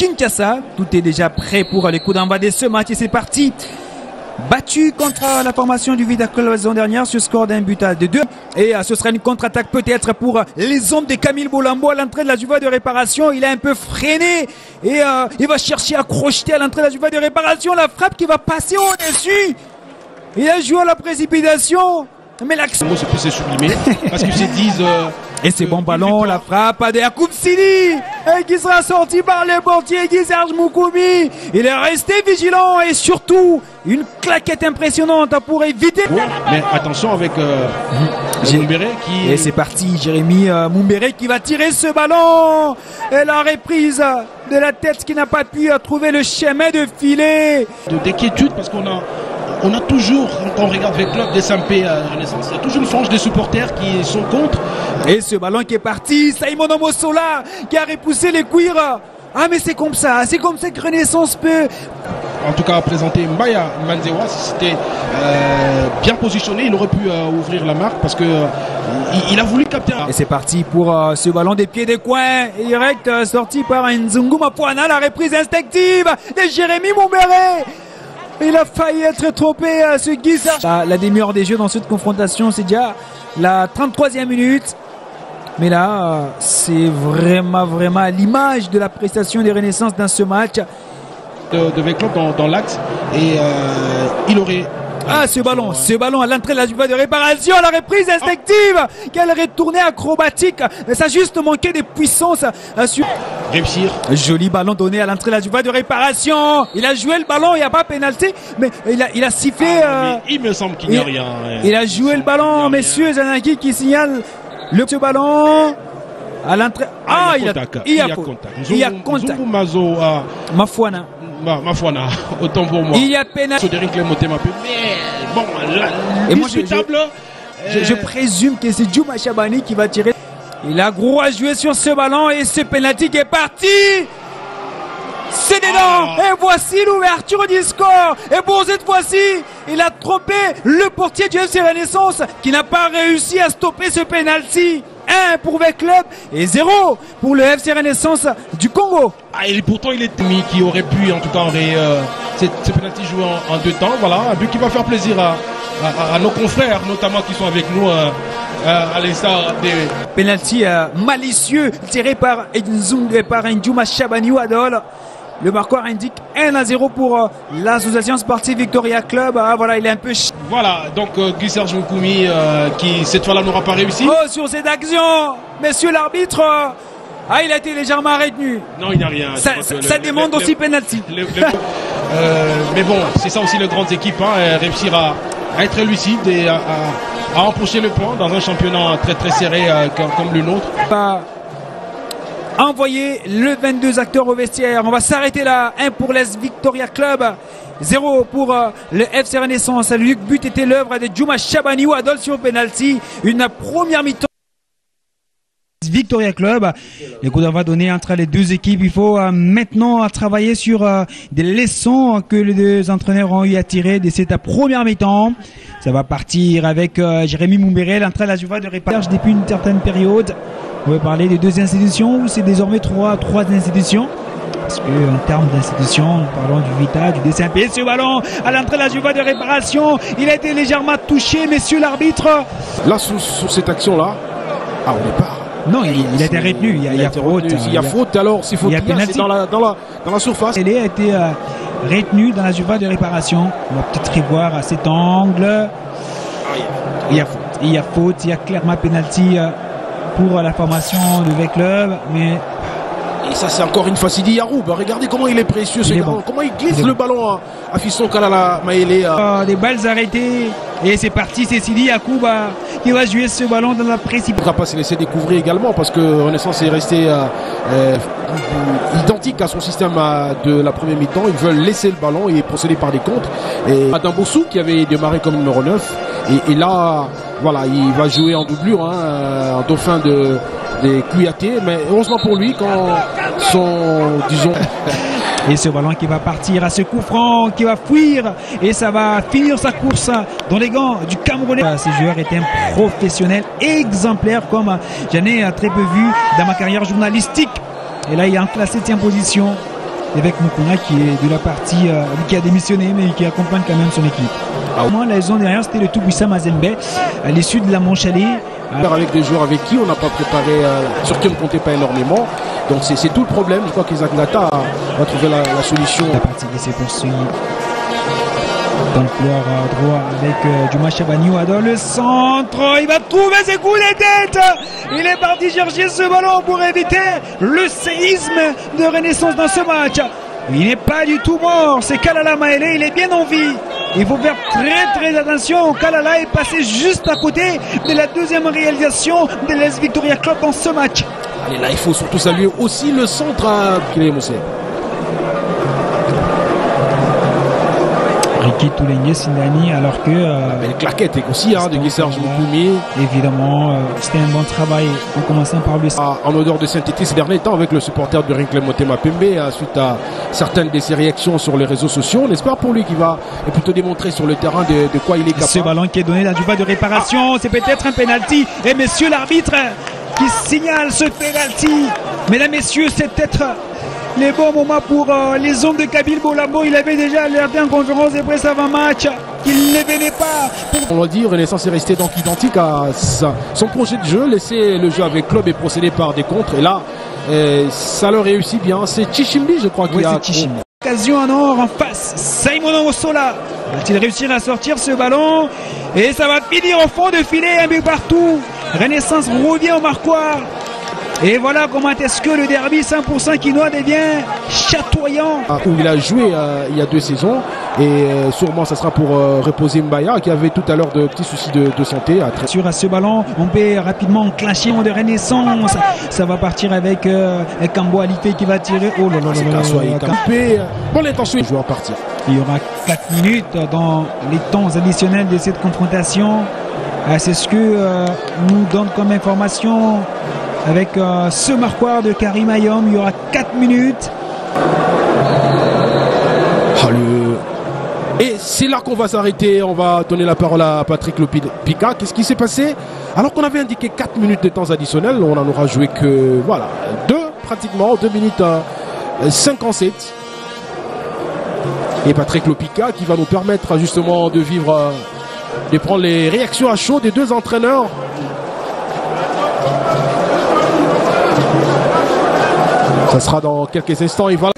Kinshasa. Tout est déjà prêt pour les coups d'envoi de ce match et c'est parti. Battu contre la formation du Vita Club la saison dernière sur score d'un but à 2. Et ce sera une contre-attaque peut-être pour les hommes de Camille Bolambo à l'entrée de la Juva de réparation. Il a un peu freiné et il va chercher à crocheter à l'entrée de la Juva de réparation. La frappe qui va passer au-dessus. Il a joué à la précipitation. Mais l'action. C'est plus sublimé parce qu'ils se disent. Et c'est bon ballon, la frappe de Yacoub Sidi qui sera sorti par le portier Guy Serge Moukoumi. Il est resté vigilant et surtout une claquette impressionnante pour éviter. Mais attention avec Mumbere qui. Et c'est parti, Jérémy Mumbere qui va tirer ce ballon. Et la reprise de la tête qui n'a pas pu trouver le chemin de filet. D'inquiétude parce qu'on a toujours, quand on regarde avec club des SMP Renaissance, il y a toujours une frange des supporters qui sont contre. Et ce ballon qui est parti, Simon Omosola qui a repoussé les cuirs. Ah mais c'est comme ça que Renaissance peut. En tout cas, présenter Mbaya Manzewa, si c'était bien positionné, il aurait pu ouvrir la marque parce que il a voulu capter. Et c'est parti pour ce ballon des pieds des coins, direct sorti par Nzungu Mapuana, la reprise instinctive de Jérémy Mumbere. Il a failli être trompé ce Guy Serge. La demi-heure des jeux dans cette confrontation, c'est déjà la 33e minute. Mais là, c'est vraiment à l'image de la prestation des Renaissances dans ce match. De Veclop dans l'axe et il aurait... Ah, ce ballon à l'entrée de la Juva de réparation, la reprise instinctive, quelle retournée acrobatique. Mais ça a juste manqué de puissance sur... Réussir. Joli ballon donné à l'entrée de la Juva de réparation. Il a joué le ballon, il n'y a pas pénalité, mais il a sifflé. Il me semble qu'il n'y a rien. Il a joué le ballon, messieurs Zanaki qui signale ce ballon à l'entrée. Ah, il y a contact. Il y a contact. Mafuana. Mafuana, autant pour moi. Il y a pénalité. Mais bon, et moi, je présume que c'est Djouma Chabani qui va tirer. Il a gros à jouer sur ce ballon et ce pénalty qui est parti. C'est dedans. Et voici l'ouverture du score. Et pour cette fois-ci, il a trompé le portier du FC Renaissance qui n'a pas réussi à stopper ce pénalty. 1 pour Veclub et 0 pour le FC Renaissance du Congo. Et pourtant il est mis qui aurait pu en tout cas ce penalty joué en 2 temps. Voilà, un but qui va faire plaisir à nos confrères notamment qui sont avec nous à l'instar des... Penalty malicieux tiré par Nzungu et par Ndjouma Chabani Adol. Le marqueur indique 1-0 pour l'association sportive Victoria Club. Ah, voilà, il est un peu... Voilà, donc Guy Serge Moukoumi qui cette fois-là n'aura pas réussi. Oh, sur cette action, monsieur l'arbitre, il a été légèrement retenu. Non, il n'y a rien. Ça demande aussi penalty. Mais bon, c'est ça aussi les grandes équipes, réussir à être lucide et à empocher le point dans un championnat très serré comme le nôtre. Envoyer le 22 acteurs au vestiaire. On va s'arrêter là. 1 pour l'Est Victoria Club, 0 pour le FC Renaissance. Le but était l'œuvre de Djouma Chabani ou Adol sur penalty. Une première mi-temps. Victoria Club, les coups d'envoi donnés entre les deux équipes. Il faut maintenant travailler sur des leçons que les deux entraîneurs ont eu à tirer de cette première mi-temps. Ça va partir avec Jérémy Mumbere, l'entrée de la Juva de réparation depuis une certaine période. On va parler de 2 institutions ou c'est désormais 3 institutions. Parce qu'en termes d'institutions, nous parlons du Vita, du DCMP. Ce ballon à l'entrée de la Juva de réparation, il a été légèrement touché, messieurs l'arbitre. Là, sur cette action-là, on n'est pas. Non, il a été retenu. Il y a faute. S'il y a faute, alors s'il faut qu'il y a, c'est dans la surface. Il a été retenu dans la Juva de réparation. On va peut-être revoir à cet angle. Il y a faute. Il y a clairement penalty pour la formation de Veclub, mais... Et ça, c'est encore une fois Sidi Yaroub. Regardez comment il est précieux, ce gars. Comment il glisse le ballon à Fisson Kalala Maélé. Des balles arrêtées. Et c'est parti, c'est Sidi Yacoub qui va jouer ce ballon dans la précipitation. Il ne va pas se laisser découvrir également parce que Renaissance est resté identique à son système de la première mi-temps. Ils veulent laisser le ballon et procéder par des contres. Et Adam Bossou qui avait démarré comme numéro 9. Et là, voilà, il va jouer en doublure, en dauphin des Kouyaté. Mais heureusement pour lui, quand disons... Et ce ballon qui va partir à ce coup franc, qui va fuir et ça va finir sa course dans les gants du Camerounais. Ce joueur est un professionnel exemplaire comme j'en ai très peu vu dans ma carrière journalistique. Et là il est en la 7e position. avec Mukuna qui est de la partie qui a démissionné mais qui accompagne quand même son équipe. Moi, la saison dernière, c'était le tout puissant Mazembe à l'issue de la manche aller. Avec des joueurs avec qui on n'a pas préparé, sur qui on ne comptait pas énormément. Donc c'est tout le problème. Je crois qu'Isaac Nata va trouver la solution. La partie qui s'est poursuivie dans le couloir droit avec Djuma Chabagnou dans le centre. Il va trouver ses coups de tête. Il est parti chercher ce ballon pour éviter le séisme de Renaissance dans ce match. Il n'est pas du tout mort. C'est Kalala Maele. Il est bien en vie. Il faut faire très attention. Kalala est passé juste à côté de la deuxième réalisation de l'AS Victoria Club dans ce match. Allez, là, il faut surtout saluer aussi le centre à Moussé. Ricky Toulengue Sindani, alors que belle claquette aussi de Guy Serge Moukoumi. Évidemment, c'était un bon travail en commençant par lui. En odeur de sainteté ces derniers temps avec le supporter de Rinkley Motema Pembe suite à certaines de ses réactions sur les réseaux sociaux. On espère pour lui qu'il va plutôt démontrer sur le terrain de quoi il est capable. Ce ballon qui est donné là du bas de réparation, c'est peut-être un penalty. Et messieurs l'arbitre qui signale ce penalty. Mesdames, messieurs, c'est peut-être les bons moments pour les hommes de Kabil Bolambo. Il avait déjà alerté en conférence de presse avant match qu'il ne venait pas. On va dire, Renaissance est resté donc identique à son projet de jeu, laisser le jeu avec club et procéder par des contres. Et là, ça leur réussit bien. C'est Chichimbi, je crois, qui a... Occasion en or en face. Simon Ossola va-t-il réussir à sortir ce ballon? Et ça va finir au fond de filet, un but partout. Renaissance revient au marquoir. Et voilà comment est-ce que le derby 100% quinois devient chatoyant. Où il a joué il y a 2 saisons. Et sûrement ça sera pour reposer Mbaya qui avait tout à l'heure de petits soucis de santé. Sur à ce ballon, on peut rapidement enclencher de Renaissance. Ça va partir avec Kambo Alifé qui va tirer. Oh là là là. Bon l'intention du joueur partir. Il y aura 4 minutes dans les temps additionnels de cette confrontation. C'est ce que nous donne comme information. Avec ce marquoir de Karim Ayom, il y aura 4 minutes. Et c'est là qu'on va s'arrêter. On va donner la parole à Patrick Lopika. Qu'est-ce qui s'est passé? Alors qu'on avait indiqué 4 minutes de temps additionnel, on n'en aura joué que 2 pratiquement, 2 minutes 57. Et Patrick Lopika qui va nous permettre justement de vivre, de prendre les réactions à chaud des 2 entraîneurs. Ça sera dans quelques instants. Et voilà.